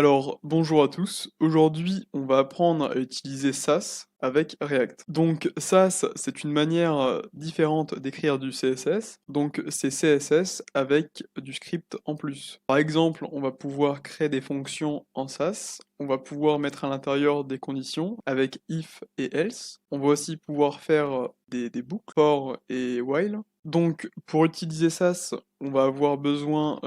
Alors, bonjour à tous. Aujourd'hui, on va apprendre à utiliser Sass avec React. Donc, Sass, c'est une manière différente d'écrire du CSS. Donc, c'est CSS avec du script en plus. Par exemple, on va pouvoir créer des fonctions en Sass. On va pouvoir mettre à l'intérieur des conditions avec if et else. On va aussi pouvoir faire des boucles for et while. Donc, pour utiliser Sass, on va avoir besoin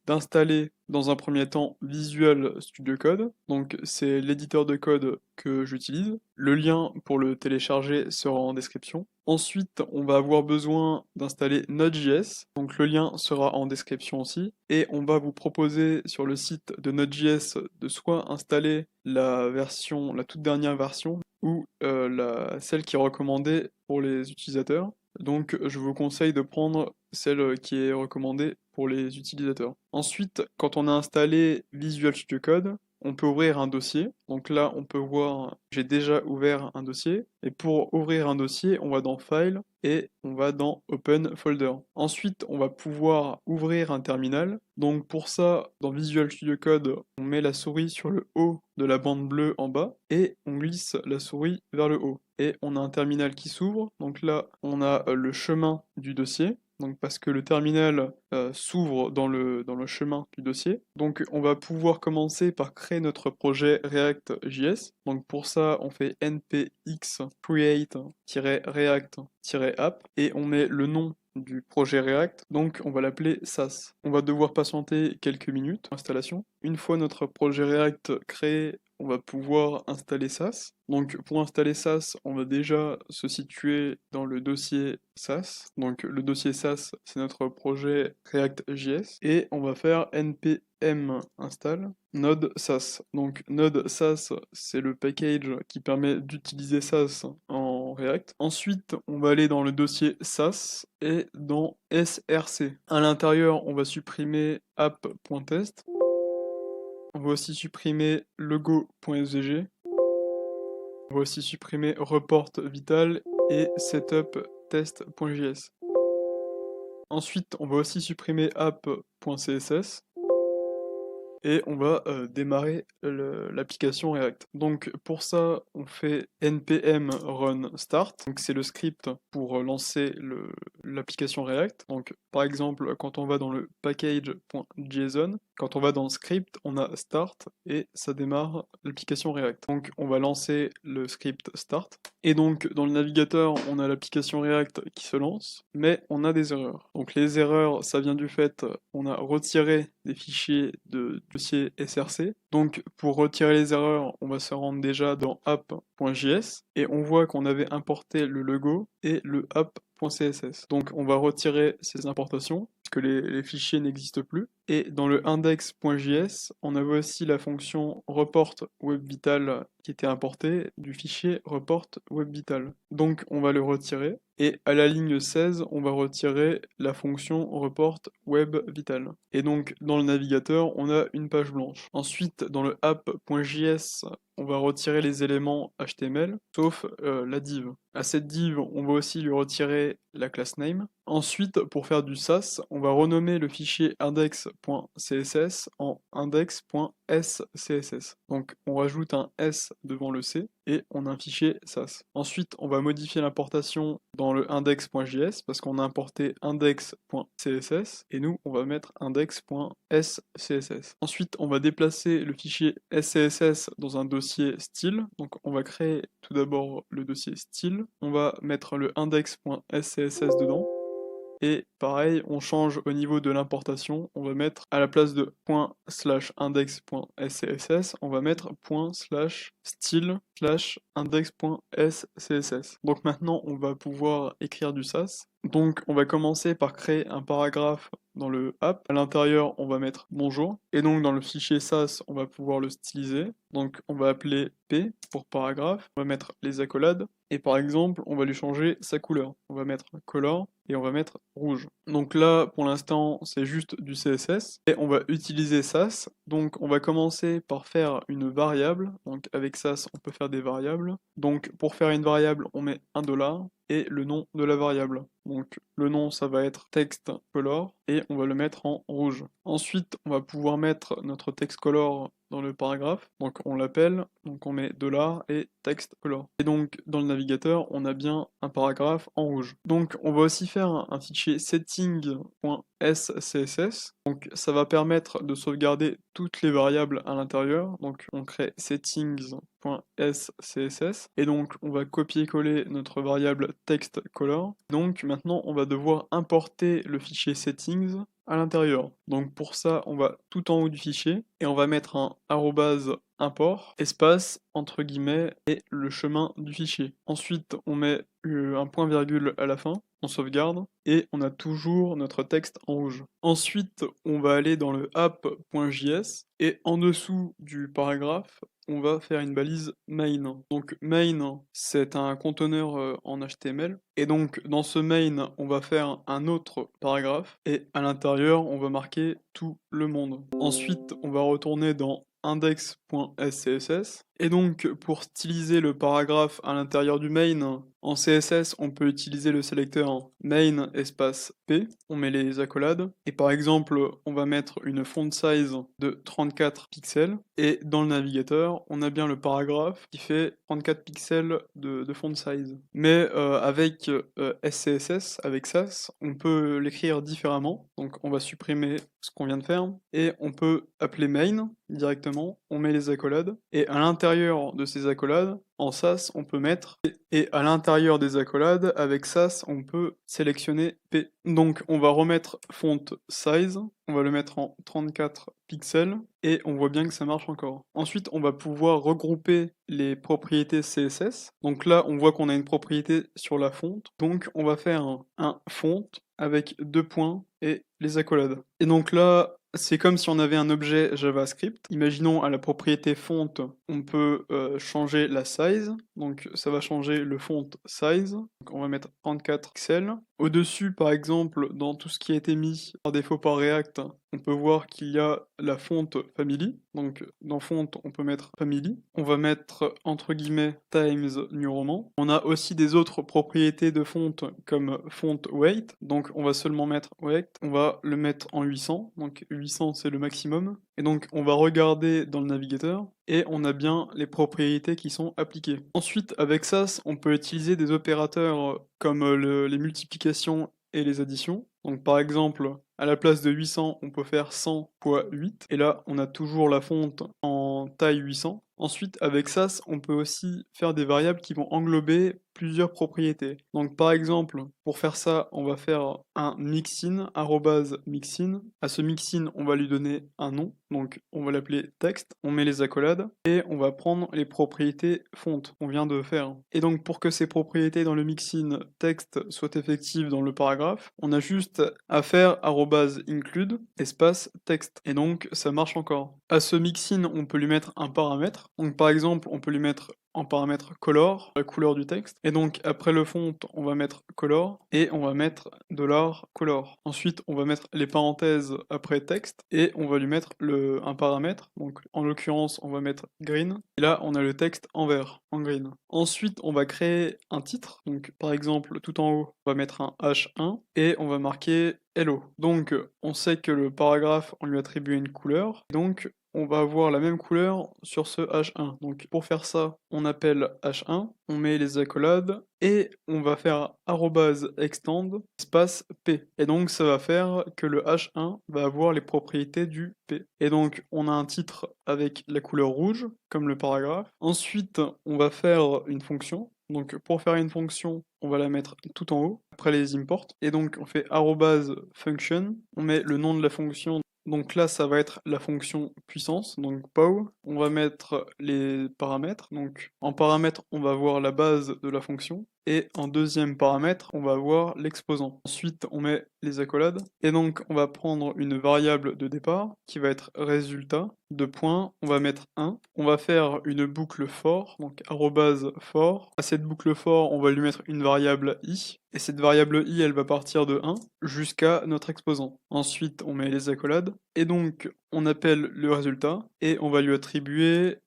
d'installer dans un premier temps Visual Studio Code. Donc, c'est l'éditeur de code que j'utilise. Le lien pour le télécharger sera en description. Ensuite, on va avoir besoin d'installer Node.js. Donc, le lien sera en description aussi. Et on va vous proposer sur le site de Node.js de soit installer la toute dernière version, ou celle qui est recommandée pour les utilisateurs. Donc je vous conseille de prendre celle qui est recommandée pour les utilisateurs. Ensuite, quand on a installé Visual Studio Code, on peut ouvrir un dossier. Donc là, on peut voir, j'ai déjà ouvert un dossier. Et pour ouvrir un dossier, on va dans File et on va dans Open Folder. Ensuite, on va pouvoir ouvrir un terminal. Donc pour ça, dans Visual Studio Code, on met la souris sur le haut de la bande bleue en bas et on glisse la souris vers le haut. Et on a un terminal qui s'ouvre. Donc là, on a le chemin du dossier. Donc parce que le terminal s'ouvre dans le chemin du dossier. Donc on va pouvoir commencer par créer notre projet React.js. Donc pour ça, on fait npx create-react-app et on met le nom du projet React, donc on va l'appeler Sass. On va devoir patienter quelques minutes pour l'installation. Une fois notre projet React créé, on va pouvoir installer Sass. Donc pour installer Sass, on va déjà se situer dans le dossier Sass. Donc le dossier Sass, c'est notre projet React.js. Et on va faire npm install Node Sass. Donc Node Sass, c'est le package qui permet d'utiliser Sass en React. Ensuite, on va aller dans le dossier Sass et dans src. À l'intérieur, on va supprimer app.test. On va aussi supprimer logo.svg. On va aussi supprimer report vital et setup.test.js. Ensuite, on va aussi supprimer app.css. Et on va démarrer l'application React. Donc pour ça, on fait npm run start. Donc c'est le script pour lancer l'application React. Donc par exemple, quand on va dans le package.json, quand on va dans le script, on a start et ça démarre l'application React. Donc on va lancer le script start. Et donc dans le navigateur, on a l'application React qui se lance, mais on a des erreurs. Donc les erreurs, ça vient du fait qu'on a retiré des fichiers de dossier src. Donc pour retirer les erreurs, on va se rendre déjà dans app.js et on voit qu'on avait importé le logo et le app.css. Donc on va retirer ces importations que les fichiers n'existent plus. Et dans le index.js, on avait aussi la fonction report webvital qui était importée du fichier report webvital. Donc on va le retirer. Et à la ligne 16, on va retirer la fonction report webvital. Et donc dans le navigateur, on a une page blanche. Ensuite, dans le app.js, on va retirer les éléments HTML, sauf la div. À cette div, on va aussi lui retirer la class name. Ensuite, pour faire du Sass, on va renommer le fichier index.css en index.scss. Donc on rajoute un S devant le C et on a un fichier Sass. Ensuite, on va modifier l'importation dans le index.js parce qu'on a importé index.css et nous, on va mettre index.scss. Ensuite, on va déplacer le fichier scss dans un dossier style. Donc on va créer tout d'abord le dossier style. On va mettre le index.scss dedans. Et pareil, on change au niveau de l'importation, on va mettre à la place de ./index.scss, on va mettre .style/index.scss. Donc maintenant, on va pouvoir écrire du Sass. Donc on va commencer par créer un paragraphe dans le app. À l'intérieur, on va mettre bonjour. Et donc dans le fichier Sass, on va pouvoir le styliser. Donc on va appeler P pour paragraphe. On va mettre les accolades. Et par exemple, on va lui changer sa couleur. On va mettre color et on va mettre rouge. Donc là, pour l'instant, c'est juste du CSS, et on va utiliser Sass. Donc on va commencer par faire une variable. Donc avec Sass, on peut faire des variables. Donc pour faire une variable, on met $, et le nom de la variable. Donc le nom, ça va être text color, et on va le mettre en rouge. Ensuite, on va pouvoir mettre notre text color dans le paragraphe. Donc on l'appelle, donc on met $ et text color. Et donc dans le navigateur, on a bien un paragraphe en rouge. Donc on va aussi faire un fichier setting.scss. Donc ça va permettre de sauvegarder toutes les variables à l'intérieur. Donc on crée settings.scss, et donc on va copier-coller notre variable text color. Donc maintenant on va devoir importer le fichier settings à l'intérieur. Donc pour ça, on va tout en haut du fichier et on va mettre un @import, espace, entre guillemets, et le chemin du fichier. Ensuite, on met un point virgule à la fin, on sauvegarde, et on a toujours notre texte en rouge. Ensuite, on va aller dans le app.js, et en dessous du paragraphe, on va faire une balise main. Donc main, c'est un conteneur en HTML, et donc dans ce main, on va faire un autre paragraphe, et à l'intérieur, on va marquer tout le monde. Ensuite, on va retourner dans index.scss, et donc pour styliser le paragraphe à l'intérieur du main, en CSS, on peut utiliser le sélecteur main espace P, on met les accolades, et par exemple, on va mettre une font size de 34 pixels, et dans le navigateur, on a bien le paragraphe qui fait 34 pixels de font size. Mais avec SCSS, avec Sass, on peut l'écrire différemment, donc on va supprimer ce qu'on vient de faire, et on peut appeler main directement, on met les accolades, et à l'intérieur de ces accolades, en Sass, on peut mettre P. Et à l'intérieur des accolades, avec Sass, on peut sélectionner P. Donc on va remettre font size, on va le mettre en 34 pixels, et on voit bien que ça marche encore. Ensuite, on va pouvoir regrouper les propriétés CSS. Donc là, on voit qu'on a une propriété sur la fonte, donc on va faire un font avec 2 points et les accolades. Et donc là, c'est comme si on avait un objet JavaScript. Imaginons à la propriété font, on peut changer la size. Donc ça va changer le font size. Donc on va mettre 34 pixels. Au-dessus, par exemple, dans tout ce qui a été mis par défaut par React, on peut voir qu'il y a la fonte family. Donc dans font, on peut mettre family. On va mettre entre guillemets times new roman. On a aussi des autres propriétés de fonte comme font weight. Donc on va seulement mettre weight. On va le mettre en 800. Donc 800 c'est le maximum. Et donc on va regarder dans le navigateur et on a bien les propriétés qui sont appliquées. Ensuite, avec Sass, on peut utiliser des opérateurs comme les multiplications et les additions. Donc par exemple, à la place de 800, on peut faire 100 fois 8. Et là, on a toujours la fonte en taille 800. Ensuite, avec Sass, on peut aussi faire des variables qui vont englober plusieurs propriétés. Donc par exemple, pour faire ça, on va faire un mixin, @mixin. À ce mixin, on va lui donner un nom. Donc on va l'appeler texte. On met les accolades et on va prendre les propriétés fonte qu'on vient de faire. Et donc pour que ces propriétés dans le mixin texte soient effectives dans le paragraphe, on a juste à faire @include espace texte. Et donc ça marche encore. À ce mixin, on peut lui mettre un paramètre. Donc par exemple, on peut lui mettre en paramètre color, la couleur du texte. Et donc après le font, on va mettre color et on va mettre $color. Ensuite, on va mettre les parenthèses après texte et on va lui mettre un paramètre. Donc en l'occurrence, on va mettre green. Et là, on a le texte en vert, en green. Ensuite, on va créer un titre. Donc par exemple, tout en haut, on va mettre un H1 et on va marquer hello. Donc on sait que le paragraphe, on lui attribue une couleur. Donc on va avoir la même couleur sur ce H1. Donc pour faire ça, on appelle H1, on met les accolades et on va faire @extend espace P. Et donc ça va faire que le H1 va avoir les propriétés du P. Et donc on a un titre avec la couleur rouge, comme le paragraphe. Ensuite, on va faire une fonction. Donc pour faire une fonction, on va la mettre tout en haut, après les imports. Et donc on fait @function, on met le nom de la fonction. Donc là, ça va être la fonction puissance, donc pow. On va mettre les paramètres. Donc en paramètres, on va voir la base de la fonction. et en deuxième paramètre, on va avoir l'exposant. Ensuite, on met les accolades, et donc on va prendre une variable de départ qui va être résultat, de points, on va mettre 1, on va faire une boucle for, donc arrobase for. À cette boucle for, on va lui mettre une variable i, et cette variable i, elle va partir de 1 jusqu'à notre exposant. Ensuite, on met les accolades, et donc on appelle le résultat, et on va lui attribuer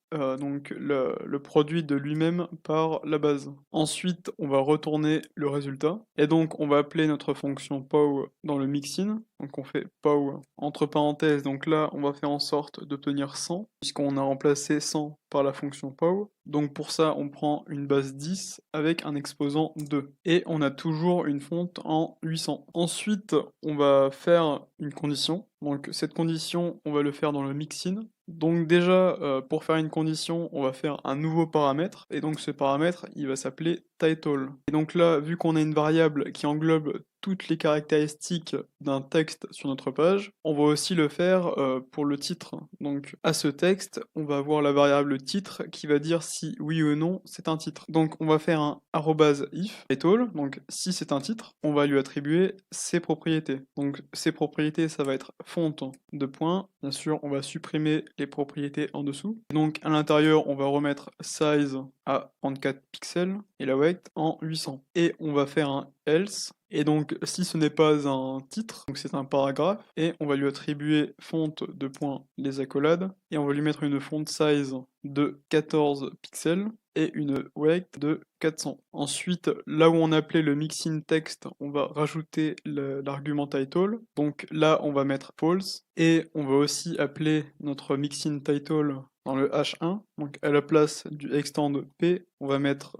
donc le produit de lui-même par la base. Ensuite, on va retourner le résultat, et donc on va appeler notre fonction pow dans le mixin, donc on fait pow entre parenthèses, donc là on va faire en sorte d'obtenir 100, puisqu'on a remplacé 100 par la fonction pow, donc pour ça on prend une base 10 avec un exposant 2, et on a toujours une fonte en 800. Ensuite, on va faire une condition, donc cette condition on va le faire dans le mixin. Donc déjà, pour faire une condition, on va faire un nouveau paramètre, et donc ce paramètre, il va s'appeler title. Et donc là, vu qu'on a une variable qui englobe toutes les caractéristiques d'un texte sur notre page, on va aussi le faire pour le titre. Donc à ce texte, on va avoir la variable titre qui va dire si oui ou non c'est un titre. Donc on va faire un @if title, donc si c'est un titre, on va lui attribuer ses propriétés. Donc ses propriétés, ça va être font de points. Bien sûr, on va supprimer les propriétés en dessous. Donc à l'intérieur, on va remettre size à 34 pixels et la weight en 800. Et on va faire un else. Et donc, si ce n'est pas un titre, donc c'est un paragraphe, et on va lui attribuer font de points les accolades, et on va lui mettre une font size de 14 pixels et une weight de 400. Ensuite, là où on appelait le mixin text, on va rajouter l'argument title. Donc là, on va mettre false, et on va aussi appeler notre mixin title dans le h1. Donc à la place du extend p, on va mettre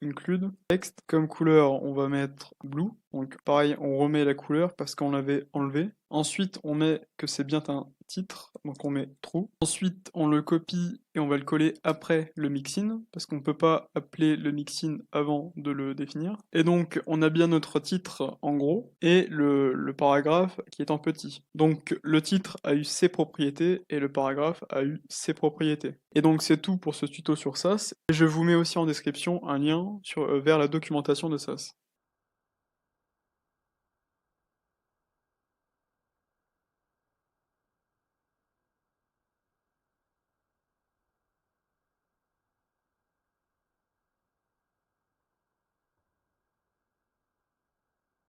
@include texte. Comme couleur, on va mettre blue. Donc pareil, on remet la couleur parce qu'on l'avait enlevé. Ensuite, on met que c'est bien un titre, donc on met true. Ensuite, on le copie et on va le coller après le mixin, parce qu'on ne peut pas appeler le mixin avant de le définir. Et donc, on a bien notre titre en gros, et le paragraphe qui est en petit. Donc, le titre a eu ses propriétés, et le paragraphe a eu ses propriétés. Et donc, c'est tout pour ce tuto sur SAS. Et je vous mets aussi en description un lien vers la documentation de SAS.